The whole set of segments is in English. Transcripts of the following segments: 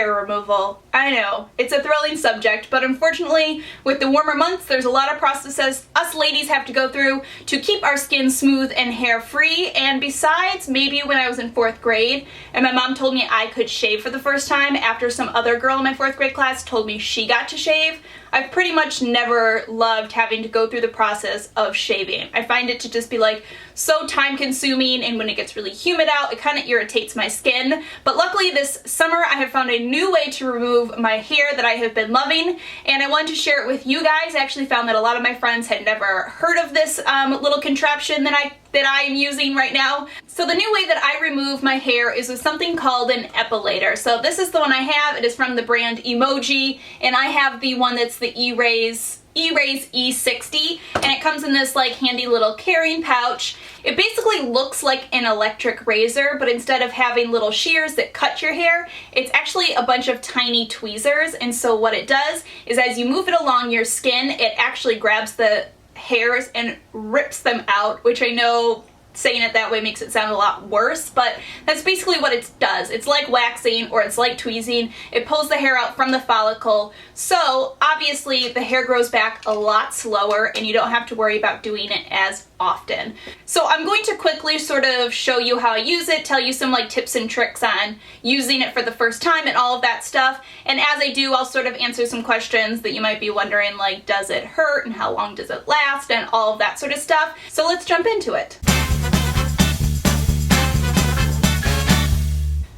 hair removal. I know, it's a thrilling subject, but unfortunately, with the warmer months, there's a lot of processes us ladies have to go through to keep our skin smooth and hair-free, and besides, maybe when I was in 4th grade, and my mom told me I could shave for the first time after some other girl in my 4th grade class told me she got to shave, I've pretty much never loved having to go through the process of shaving. I find it to just be like so time consuming, and when it gets really humid out, it kind of irritates my skin. But luckily this summer I have found a new way to remove my hair that I have been loving, and I wanted to share it with you guys. I actually found that a lot of my friends had never heard of this little contraption that I am using right now. So the new way that I remove my hair is with something called an epilator. So this is the one I have. It is from the brand Emoji, and I have the one that's the E-Raise E60, and it comes in this like handy little carrying pouch. It basically looks like an electric razor, but instead of having little shears that cut your hair, it's actually a bunch of tiny tweezers. And so what it does is as you move it along your skin, it actually grabs the hairs and rips them out, which I know saying it that way makes it sound a lot worse, but that's basically what it does. It's like waxing, or it's like tweezing. It pulls the hair out from the follicle, so obviously the hair grows back a lot slower and you don't have to worry about doing it as often. So I'm going to quickly sort of show you how I use it, tell you some like tips and tricks on using it for the first time and all of that stuff, and as I do I'll sort of answer some questions that you might be wondering, like does it hurt and how long does it last and all of that sort of stuff. So let's jump into it.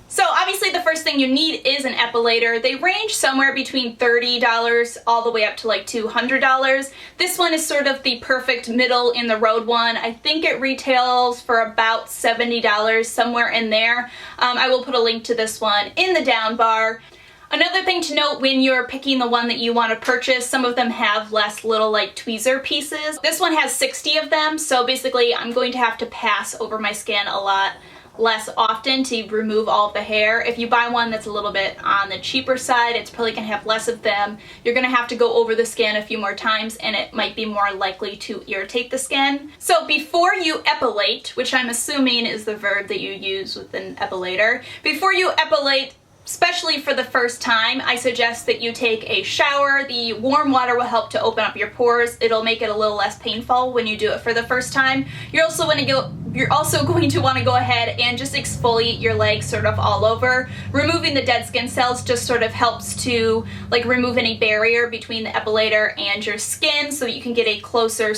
So obviously the first thing you need is an epilator. They range somewhere between $30 all the way up to like $200. This one is sort of the perfect middle in the road one. I think it retails for about $70, somewhere in there. I will put a link to this one in the down bar. Another thing to note when you're picking the one that you want to purchase, some of them have less little like tweezer pieces. This one has 60 of them, so basically I'm going to have to pass over my skin a lot less often to remove all of the hair. If you buy one that's a little bit on the cheaper side, it's probably going to have less of them. You're going to have to go over the skin a few more times, and it might be more likely to irritate the skin. So before you epilate, which I'm assuming is the verb that you use with an epilator, before you epilate, especially for the first time, I suggest that you take a shower. The warm water will help to open up your pores. It'll make it a little less painful when you do it for the first time. You're also going to want to go ahead and just exfoliate your legs sort of all over. Removing the dead skin cells just sort of helps to like remove any barrier between the epilator and your skin, so that you can get a closer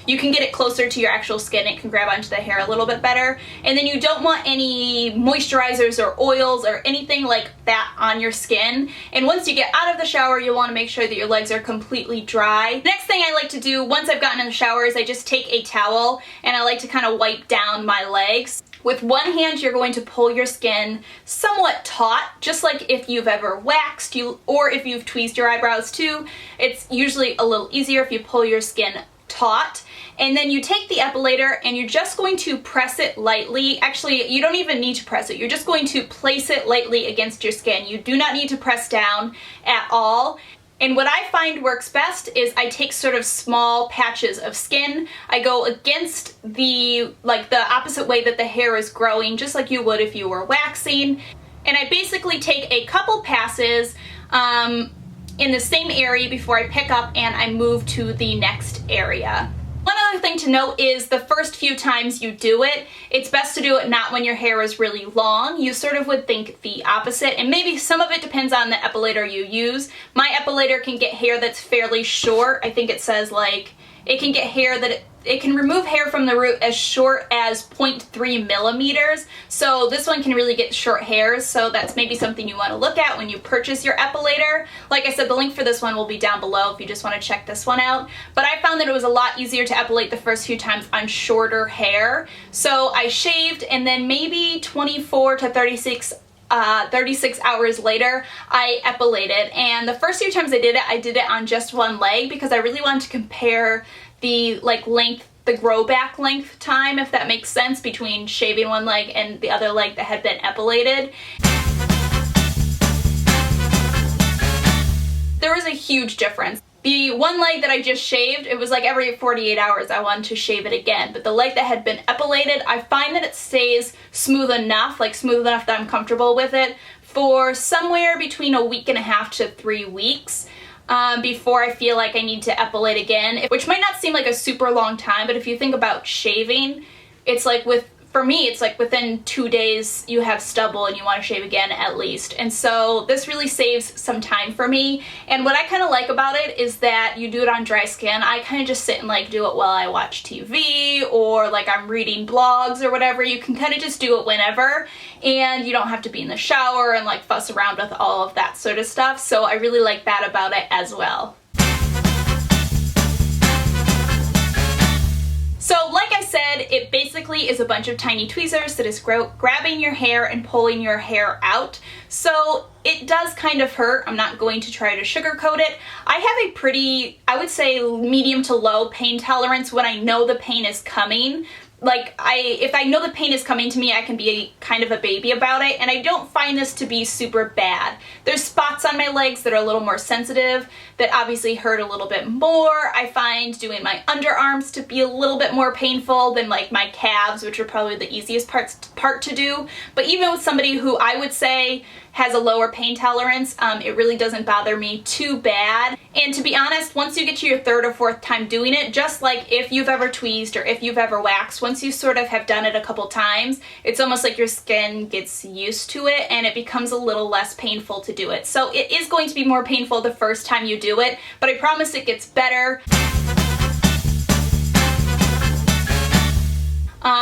you can get it closer to your actual skin. It can grab onto the hair a little bit better. And then you don't want any moisturizers or oils or anything like that on your skin. And once you get out of the shower, you'll want to make sure that your legs are completely dry. Next thing I like to do once I've gotten in the shower is I just take a towel and I like to kind of wipe down my legs. With one hand, you're going to pull your skin somewhat taut, just like if you've ever waxed or if you've tweezed your eyebrows too. It's usually a little easier if you pull your skin taut. And then you take the epilator and you're just going to press it lightly. Actually, you don't even need to press it. You're just going to place it lightly against your skin. You do not need to press down at all. And what I find works best is I take sort of small patches of skin. I go against the opposite way that the hair is growing, just like you would if you were waxing. And I basically take a couple passes in the same area before I pick up and I move to the next area. One other thing to note is the first few times you do it, it's best to do it not when your hair is really long. You sort of would think the opposite, and maybe some of it depends on the epilator you use. My epilator can get hair that's fairly short. I think it says like it can get hair that it can remove hair from the root as short as 0.3 millimeters. So this one can really get short hairs, so that's maybe something you want to look at when you purchase your epilator. Like I said, the link for this one will be down below if you just want to check this one out. But I found that it was a lot easier to epilate the first few times on shorter hair. So I shaved, and then maybe 24 to 36 hours later, I epilated. And the first few times I did it on just one leg because I really wanted to compare the the grow back length time, if that makes sense, between shaving one leg and the other leg that had been epilated. There was a huge difference. The one leg that I just shaved, it was like every 48 hours I wanted to shave it again. But the leg that had been epilated, I find that it stays smooth enough that I'm comfortable with it for somewhere between a week and a half to 3 weeks. Before I feel like I need to epilate again, which might not seem like a super long time, but if you think about shaving, it's like for me, it's like within 2 days you have stubble and you want to shave again at least. And so this really saves some time for me. And what I kind of like about it is that you do it on dry skin. I kind of just sit and like do it while I watch TV or like I'm reading blogs or whatever. You can kind of just do it whenever, and you don't have to be in the shower and like fuss around with all of that sort of stuff. So I really like that about it as well. So like I said, it basically is a bunch of tiny tweezers that is grabbing your hair and pulling your hair out. So it does kind of hurt. I'm not going to try to sugarcoat it. I have a pretty, I would say, medium to low pain tolerance when I know the pain is coming. Like, if I know the pain is coming to me, I can be kind of a baby about it, and I don't find this to be super bad. There's spots on my legs that are a little more sensitive that obviously hurt a little bit more. I find doing my underarms to be a little bit more painful than like my calves, which are probably the easiest part to do. But even with somebody who I would say has a lower pain tolerance, it really doesn't bother me too bad. And to be honest, once you get to your 3rd or 4th time doing it, just like if you've ever tweezed or if you've ever waxed, once you sort of have done it a couple times, it's almost like your skin gets used to it and it becomes a little less painful to do it. So it is going to be more painful the first time you do it, but I promise it gets better.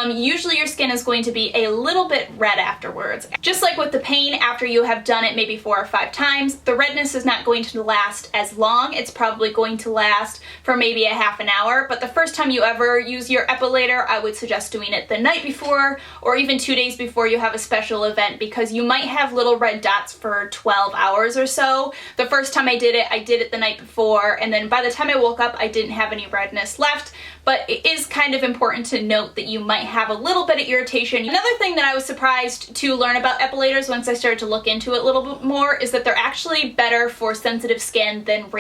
Usually your skin is going to be a little bit red afterwards. Just like with the pain, after you have done it maybe 4 or 5 times, the redness is not going to last as long. It's probably going to last for maybe a half an hour, but the first time you ever use your epilator, I would suggest doing it the night before or even 2 days before you have a special event, because you might have little red dots for 12 hours or so. The first time I did it the night before, and then by the time I woke up, I didn't have any redness left. But it is kind of important to note that you might have a little bit of irritation. Another thing that I was surprised to learn about epilators once I started to look into it a little bit more is that they're actually better for sensitive skin than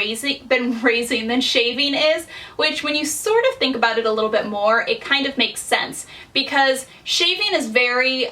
shaving is, which when you sort of think about it a little bit more, it kind of makes sense, because shaving is very,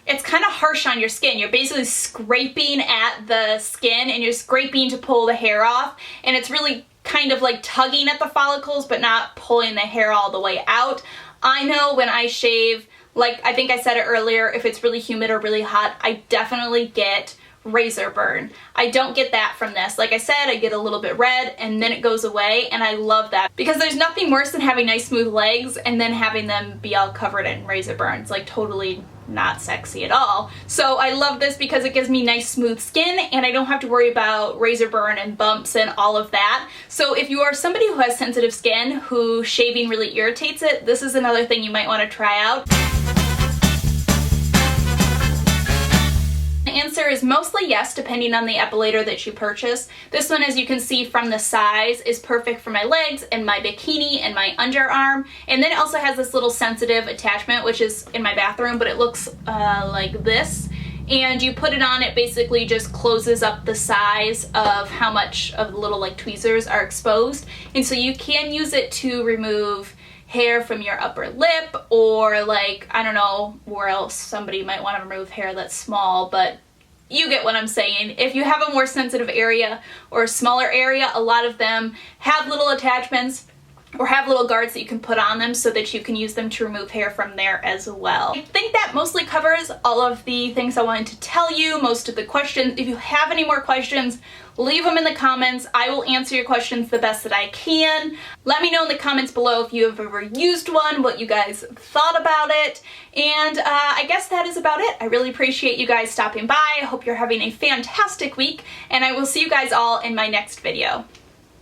it's kind of harsh on your skin. You're basically scraping at the skin and you're scraping to pull the hair off, and it's really kind of like tugging at the follicles but not pulling the hair all the way out. I know when I shave, like I think I said it earlier, if it's really humid or really hot, I definitely get razor burn. I don't get that from this. Like I said, I get a little bit red and then it goes away, and I love that because there's nothing worse than having nice smooth legs and then having them be all covered in razor burns. Like totally not sexy at all. So I love this because it gives me nice smooth skin and I don't have to worry about razor burn and bumps and all of that. So if you are somebody who has sensitive skin who shaving really irritates it, this is another thing you might want to try out. The answer is mostly yes, depending on the epilator that you purchase. This one, as you can see from the size, is perfect for my legs and my bikini and my underarm. And then it also has this little sensitive attachment, which is in my bathroom, but it looks like this. And you put it on, it basically just closes up the size of how much of the little like tweezers are exposed. And so you can use it to remove hair from your upper lip, or like, I don't know where else somebody might want to remove hair that's small, but you get what I'm saying. If you have a more sensitive area or a smaller area, a lot of them have little attachments or have little guards that you can put on them so that you can use them to remove hair from there as well. I think that mostly covers all of the things I wanted to tell you, most of the questions. If you have any more questions, leave them in the comments. I will answer your questions the best that I can. Let me know in the comments below if you have ever used one, what you guys thought about it. And I guess that is about it. I really appreciate you guys stopping by. I hope you're having a fantastic week, and I will see you guys all in my next video.